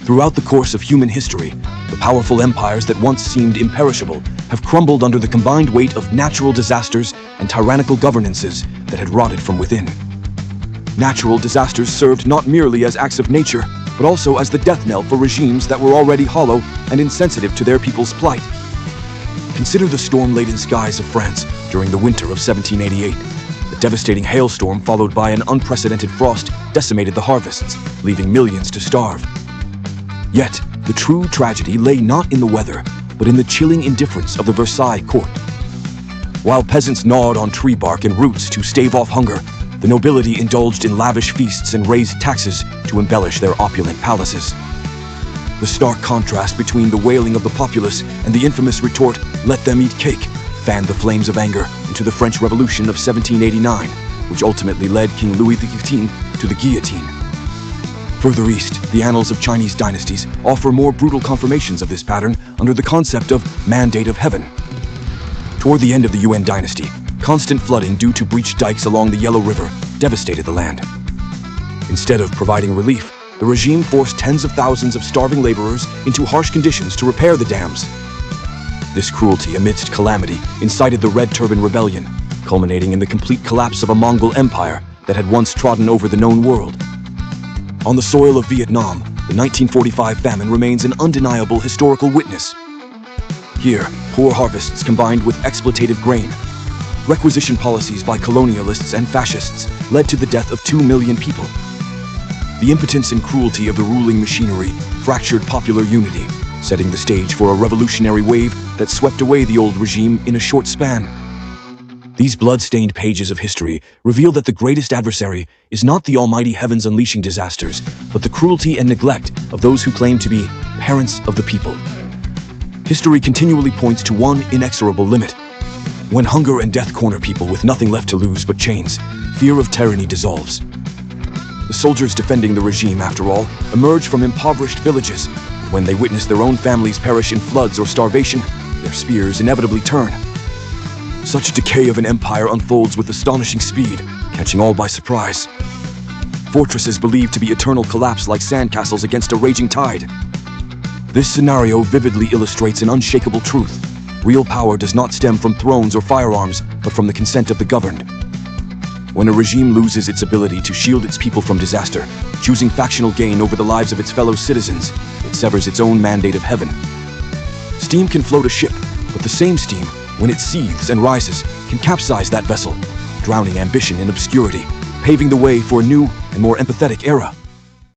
Throughout the course of human history, the powerful empires that once seemed imperishable have crumbled under the combined weight of natural disasters and tyrannical governances that had rotted from within. Natural disasters served not merely as acts of nature, but also as the death knell for regimes that were already hollow and insensitive to their people's plight. Consider the storm-laden skies of France during the winter of 1788. The devastating hailstorm followed by an unprecedented frost decimated the harvests, leaving millions to starve. Yet, the true tragedy lay not in the weather, but in the chilling indifference of the Versailles court. While peasants gnawed on tree bark and roots to stave off hunger, the nobility indulged in lavish feasts and raised taxes to embellish their opulent palaces. The stark contrast between the wailing of the populace and the infamous retort, "Let them eat cake," fanned the flames of anger into the French Revolution of 1789, which ultimately led King Louis XV to the guillotine. Further east, the annals of Chinese dynasties offer more brutal confirmations of this pattern under the concept of mandate of heaven. Toward the end of the Yuan Dynasty, constant flooding due to breached dikes along the Yellow River devastated the land. Instead of providing relief, the regime forced tens of thousands of starving laborers into harsh conditions to repair the dams. This cruelty amidst calamity incited the Red Turban Rebellion, culminating in the complete collapse of a Mongol empire that had once trodden over the known world. On the soil of Vietnam, the 1945 famine remains an undeniable historical witness. Here, poor harvests combined with exploitative grain, requisition policies by colonialists and fascists led to the death of 2 million people. The impotence and cruelty of the ruling machinery fractured popular unity, setting the stage for a revolutionary wave that swept away the old regime in a short span. These blood-stained pages of history reveal that the greatest adversary is not the almighty heavens unleashing disasters, but the cruelty and neglect of those who claim to be parents of the people. History continually points to one inexorable limit. When hunger and death corner people with nothing left to lose but chains, fear of tyranny dissolves. The soldiers defending the regime, after all, emerge from impoverished villages. When they witness their own families perish in floods or starvation, their spears inevitably turn. Such decay of an empire unfolds with astonishing speed, catching all by surprise. Fortresses believed to be eternal collapse like sandcastles against a raging tide. This scenario vividly illustrates an unshakable truth. Real power does not stem from thrones or firearms, but from the consent of the governed. When a regime loses its ability to shield its people from disaster, choosing factional gain over the lives of its fellow citizens, it severs its own mandate of heaven. Steam can float a ship, but the same steam, when it seethes and rises, can capsize that vessel, drowning ambition in obscurity, paving the way for a new and more empathetic era.